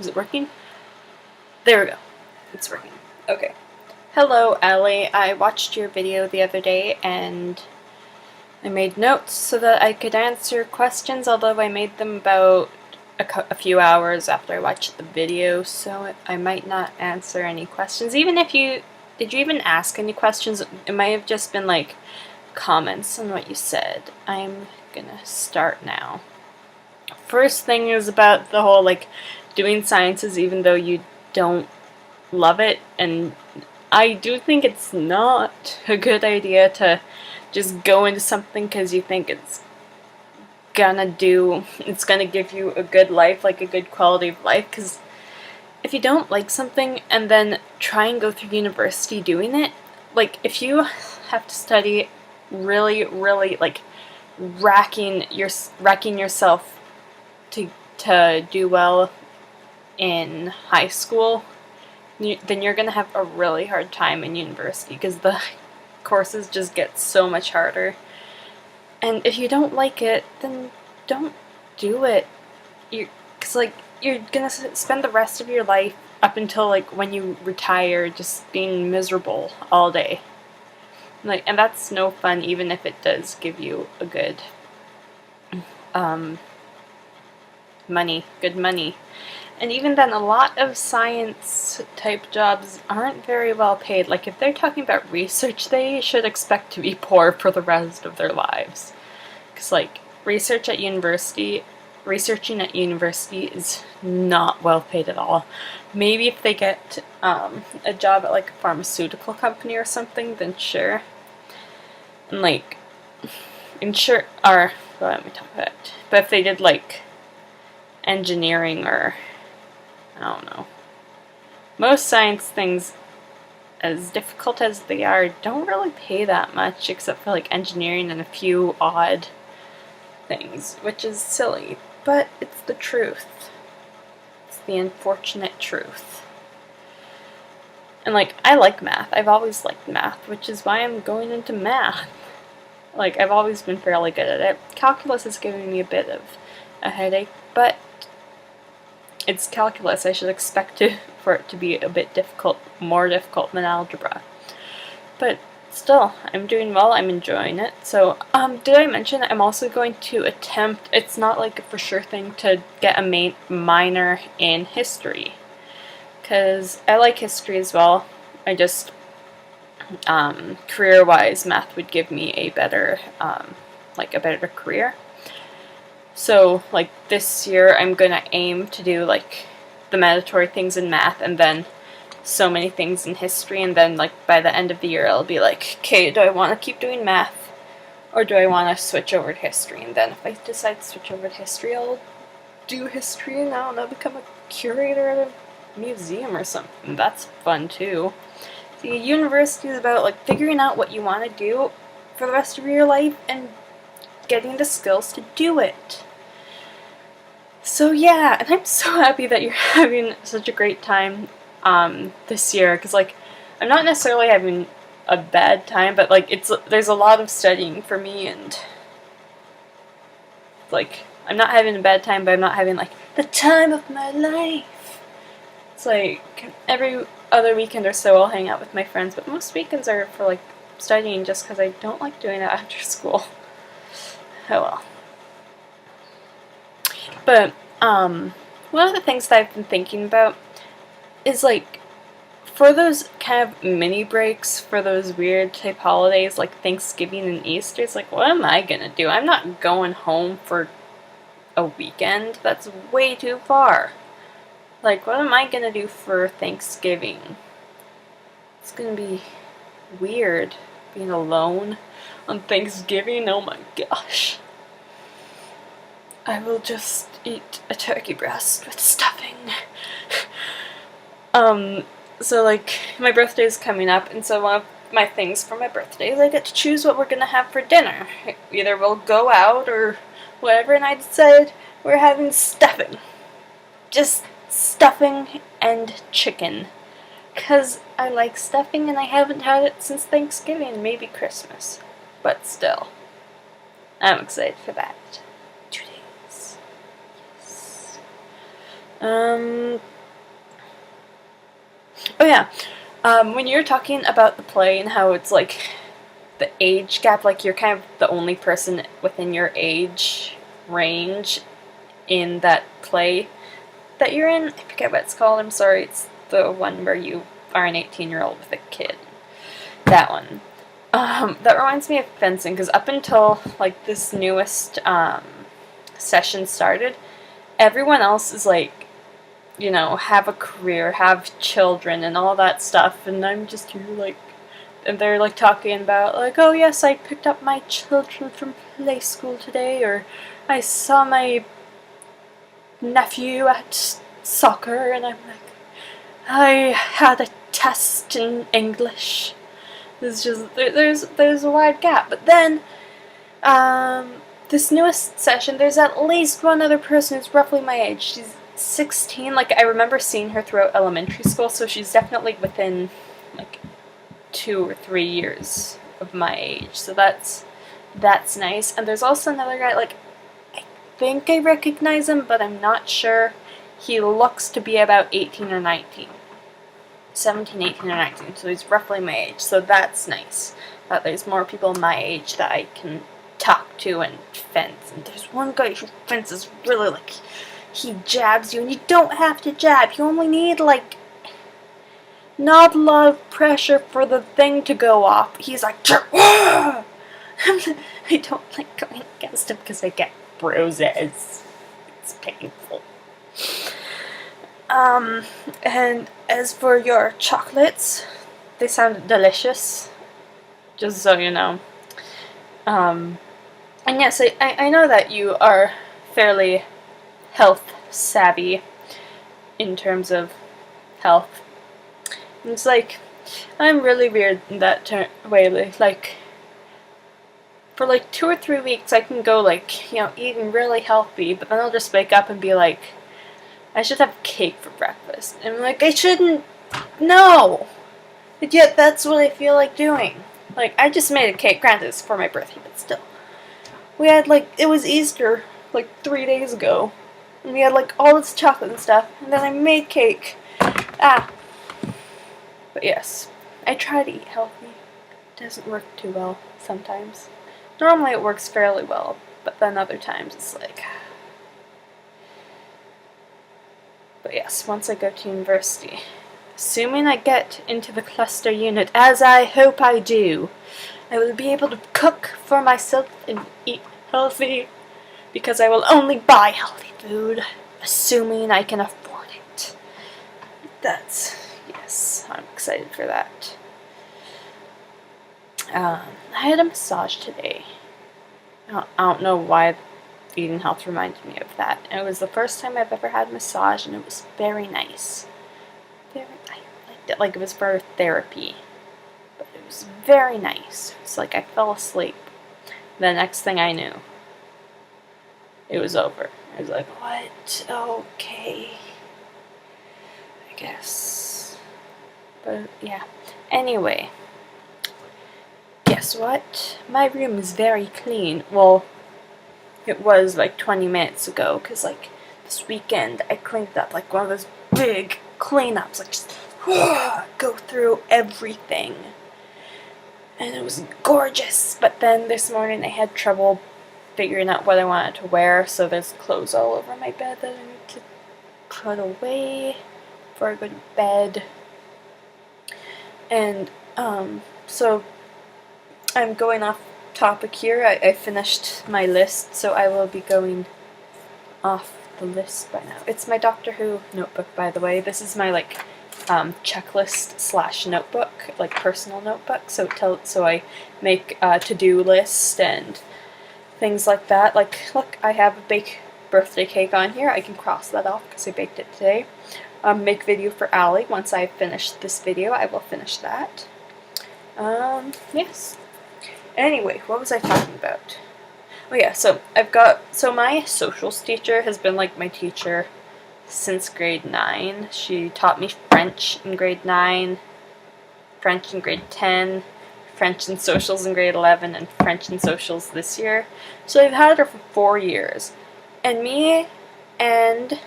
Is it working? There we go. It's working. Okay. Hello, Ellie. I watched your video the other day and I made notes so that I could answer questions, although I made them about a few hours after I watched the video, so I might not answer any questions. Even if you... Did you even ask any questions? It might have just been like comments on what you said. I'm gonna start now. First thing is about the whole like doing sciences even though you don't love it, and I do think it's not a good idea to just go into something because you think it's gonna give you a good life, like a good quality of life, because if you don't like something and then try and go through university doing it, like if you have to study really, really like racking yourself to do well in high school, then you're gonna have a really hard time in university because the courses just get so much harder. And if you don't like it, then don't do it. Because like you're gonna spend the rest of your life up until like when you retire just being miserable all day. Like, and that's no fun, even if it does give you a good good money. And even then, a lot of science type jobs aren't very well paid. Like if they're talking about research, they should expect to be poor for the rest of their lives. Because like researching at university is not well paid at all. Maybe if they get a job at like a pharmaceutical company or something, then sure. And like, what am I talking about? But if they did like engineering or, I don't know. Most science things, as difficult as they are, don't really pay that much, except for like engineering and a few odd things, which is silly, but it's the truth. It's the unfortunate truth. And like, I like math. I've always liked math, which is why I'm going into math. Like, I've always been fairly good at it. Calculus is giving me a bit of a headache, but it's calculus. I should expect for it to be a bit difficult, more difficult than algebra. But still, I'm doing well, I'm enjoying it. So, did I mention I'm also going to attempt, it's not like a for sure thing, to get a minor in history. Because I like history as well. I just, career-wise, math would give me a better career. So, like, this year I'm gonna aim to do, like, the mandatory things in math and then so many things in history, and then, like, by the end of the year I'll be like, okay, do I want to keep doing math or do I want to switch over to history? And then if I decide to switch over to history, I'll do history, and I'll become a curator at a museum or something. That's fun, too. See, university is about, like, figuring out what you want to do for the rest of your life and getting the skills to do it. So yeah, and I'm so happy that you're having such a great time this year, because like I'm not necessarily having a bad time, but like there's a lot of studying for me, and like I'm not having a bad time, but I'm not having like the time of my life. It's like every other weekend or so I'll hang out with my friends, but most weekends are for like studying, just because I don't like doing it after school. Oh well. But, one of the things that I've been thinking about is, like, for those kind of mini breaks, for those weird type holidays, like Thanksgiving and Easter, it's like, what am I gonna do? I'm not going home for a weekend. That's way too far. Like, what am I gonna do for Thanksgiving? It's gonna be weird being alone on Thanksgiving. Oh my gosh. I will just eat a turkey breast with stuffing. So like, my birthday is coming up, and so one of my things for my birthday is I get to choose what we're gonna have for dinner. Either we'll go out or whatever, and I decided we're having stuffing. Just stuffing and chicken. 'Cause I like stuffing and I haven't had it since Thanksgiving, maybe Christmas. But still, I'm excited for that. 2 days. Yes. Oh yeah. When you're talking about the play and how it's like the age gap, like you're kind of the only person within your age range in that play that you're in. I forget what it's called. I'm sorry. It's the one where you are an 18-year-old with a kid. That one. That reminds me of fencing, because up until like this newest session started, everyone else is like, you know, have a career, have children, and all that stuff, and I'm just here like, and they're like talking about like, oh yes, I picked up my children from play school today, or I saw my nephew at soccer, and I'm like, I had a test in English. There's just there's a wide gap. But then, this newest session, there's at least one other person who's roughly my age. She's 16. Like, I remember seeing her throughout elementary school, so she's definitely within like 2 or 3 years of my age. So that's nice. And there's also another guy, like, I think I recognize him, but I'm not sure. He looks to be about 18 or 19. 17, 18, or 19, so he's roughly my age, so that's nice. That there's more people my age that I can talk to and fence. And there's one guy who fences really, like, he jabs you, and you don't have to jab. You only need, like, not a lot of pressure for the thing to go off. He's like, I don't like going against him because I get bruises. It's painful. And as for your chocolates, they sound delicious, just so you know. And yes, I know that you are fairly health savvy in terms of health. It's like, I'm really weird in that way, like, for like 2 or 3 weeks I can go like, you know, eating really healthy, but then I'll just wake up and be like, I should have cake for breakfast. And I'm like, I shouldn't. No! But yet, that's what I feel like doing. Like, I just made a cake. Granted, it's for my birthday, but still. We had, like, it was Easter, like, 3 days ago. And we had, like, all this chocolate and stuff. And then I made cake. But yes. I try to eat healthy. It doesn't work too well sometimes. Normally it works fairly well. But then other times it's like... But yes, once I go to university, assuming I get into the cluster unit, as I hope I do, I will be able to cook for myself and eat healthy, because I will only buy healthy food, assuming I can afford it. Yes, I'm excited for that. I had a massage today. I don't know why eating health reminded me of that. And it was the first time I've ever had a massage, and it was very nice. I liked it, like it was for therapy. But it was very nice. It's like I fell asleep. The next thing I knew, it was over. I was like, what? Okay. I guess. But yeah. Anyway. Guess what? My room is very clean. Well, it was like 20 minutes ago, because like this weekend I cleaned up like one of those big cleanups, like just go through everything, and it was gorgeous. But then this morning I had trouble figuring out what I wanted to wear, so there's clothes all over my bed that I need to put away before I go to bed. And so I'm going off topic here. I finished my list, so I will be going off the list by now. It's my Doctor Who notebook, by the way. This is my like checklist / notebook, like personal notebook. So I make a to-do list and things like that. Like, look, I have a bake birthday cake on here. I can cross that off because I baked it today. Make video for Allie. Once I finish this video, I will finish that. Yes. Anyway, what was I talking about? Oh yeah, so my socials teacher has been like my teacher since grade 9. She taught me French in grade 9, French in grade 10, French and socials in grade 11, and French and socials this year. So I've had her for 4 years. And me and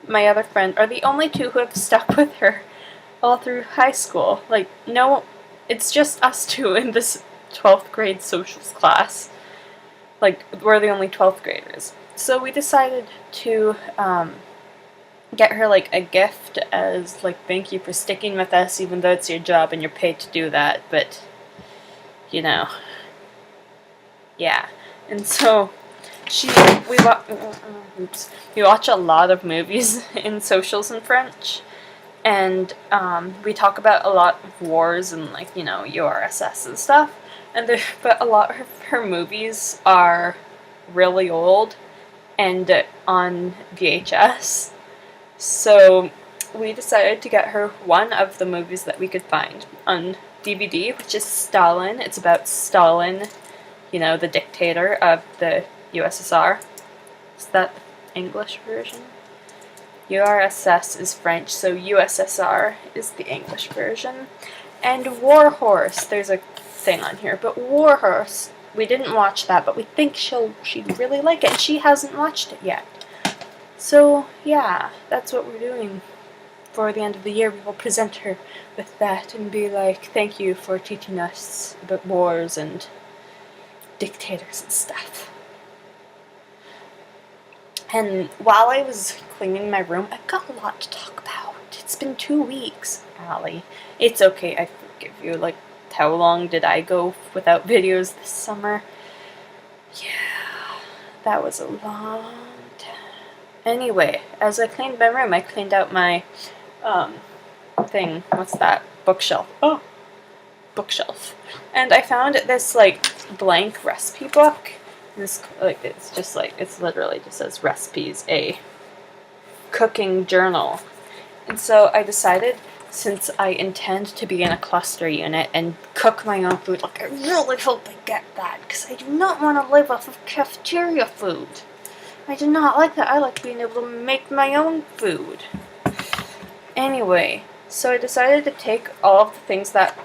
my other friend are the only two who have stuck with her all through high school. Like, no, it's just us two in this 12th grade socials class. Like, we're the only 12th graders. So we decided to get her like a gift as like thank you for sticking with us, even though it's your job and you're paid to do that. But you know, yeah. And so we watch a lot of movies in socials in French, and we talk about a lot of wars and like URSS and stuff. But a lot of her movies are really old and on VHS. So we decided to get her one of the movies that we could find on DVD, which is Stalin. It's about Stalin, the dictator of the USSR. Is that the English version? URSS is French, so USSR is the English version. And War Horse, there's a thing on here, but War Horse, we didn't watch that, but we think she'd really like it, and she hasn't watched it yet. So, yeah, that's what we're doing. For the end of the year, we will present her with that and be like, thank you for teaching us about wars and dictators and stuff. And while I was cleaning my room, I've got a lot to talk about. It's been 2 weeks, Allie. It's okay, I forgive you. Like, how long did I go without videos this summer? Yeah, that was a long time. Anyway, as I cleaned my room, I cleaned out my, thing. What's that? Bookshelf. Oh, bookshelf. And I found this, like, blank recipe book. This, like, it's literally just says recipes, a cooking journal. And so I decided, since I intend to be in a cluster unit and cook my own food, like, I really hope I get that, because I do not want to live off of cafeteria food. I do not like that. I like being able to make my own food. Anyway, so I decided to take all of the things that,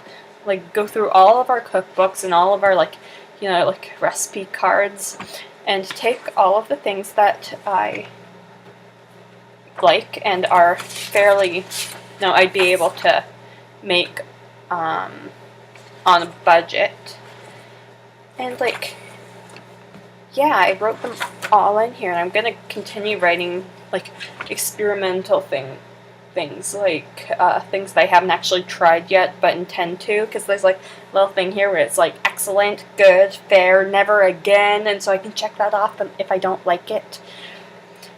like, go through all of our cookbooks and all of our, like, recipe cards, and take all of the things that I like and are fairly, I'd be able to make on a budget. And, like, yeah, I wrote them all in here, and I'm gonna continue writing, like, experimental things, like, things that I haven't actually tried yet, but intend to, because there's, like, a little thing here where it's, like, excellent, good, fair, never again, and so I can check that off if I don't like it.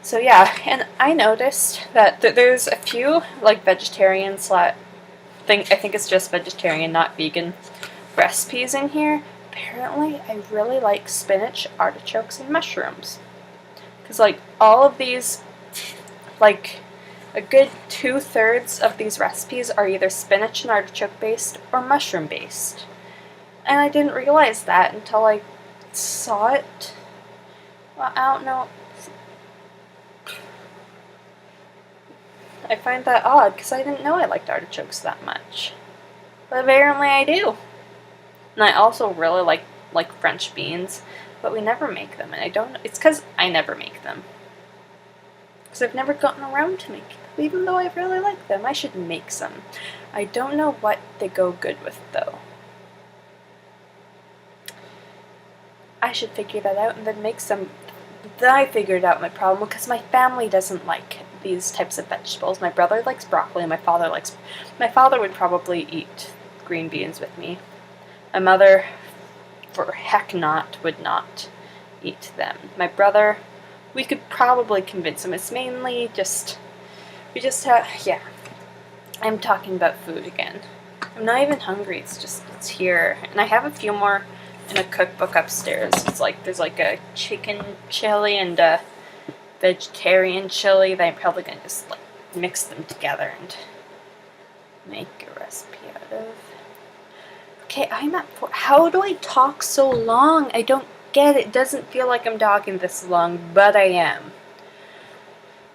So, yeah, and I noticed that there's a few, like, vegetarian I think it's just vegetarian, not vegan, recipes in here. Apparently, I really like spinach, artichokes, and mushrooms. Because, like, all of these, like, a good 2/3 of these recipes are either spinach and artichoke based or mushroom based. And I didn't realize that until I saw it. Well, I don't know. I find that odd because I didn't know I liked artichokes that much. But apparently I do. And I also really like French beans, but we never make them, and I don't know. It's because I never make them. Because I've never gotten around to making them, even though I really like them. I should make some. I don't know what they go good with, though. I should figure that out and then make some. Then I figured out my problem, because my family doesn't like these types of vegetables. My brother likes broccoli, and my father would probably eat green beans with me. My mother, for heck not, would not eat them. My brother, we could probably convince him. It's mainly just, yeah. I'm talking about food again. I'm not even hungry, it's here. And I have a few more in a cookbook upstairs. It's like, there's like a chicken chili and a vegetarian chili that I'm probably going to just like mix them together and make a recipe out of. Okay, I'm at 4. How do I talk so long? I don't get it. It doesn't feel like I'm talking this long, but I am.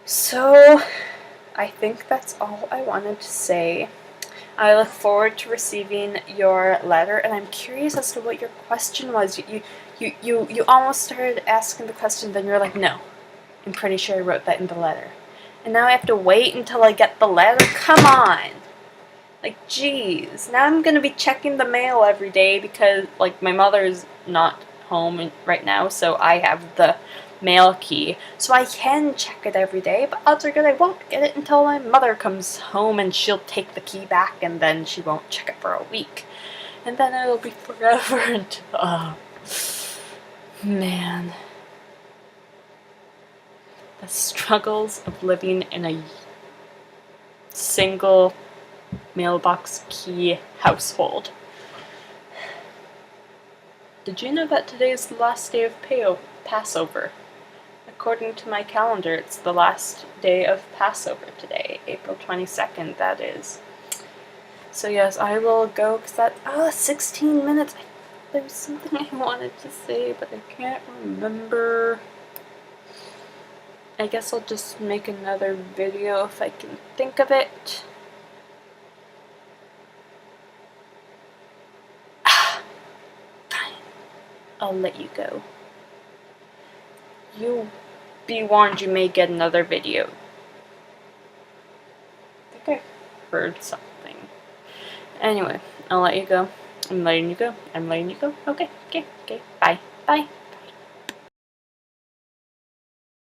So, I think that's all I wanted to say. I look forward to receiving your letter, and I'm curious as to what your question was. You almost started asking the question, then you're like, no. I'm pretty sure I wrote that in the letter. And now I have to wait until I get the letter? Come on! Like, jeez. Now I'm gonna be checking the mail every day because, like, my mother's not home right now, so I have the mail key. So I can check it every day, but odds are good I won't get it until my mother comes home and she'll take the key back and then she won't check it for a week. And then it'll be forever until... Oh, man. The struggles of living in a single mailbox key household. Did you know that today is the last day of Passover? According to my calendar, it's the last day of Passover today, April 22nd, that is. So yes, I will go, because that's, 16 minutes. There was something I wanted to say, but I can't remember. I guess I'll just make another video if I can think of it. Fine. I'll let you go. You be warned, you may get another video. I think I heard something. Anyway, I'll let you go. I'm letting you go. I'm letting you go. Okay, bye. Bye.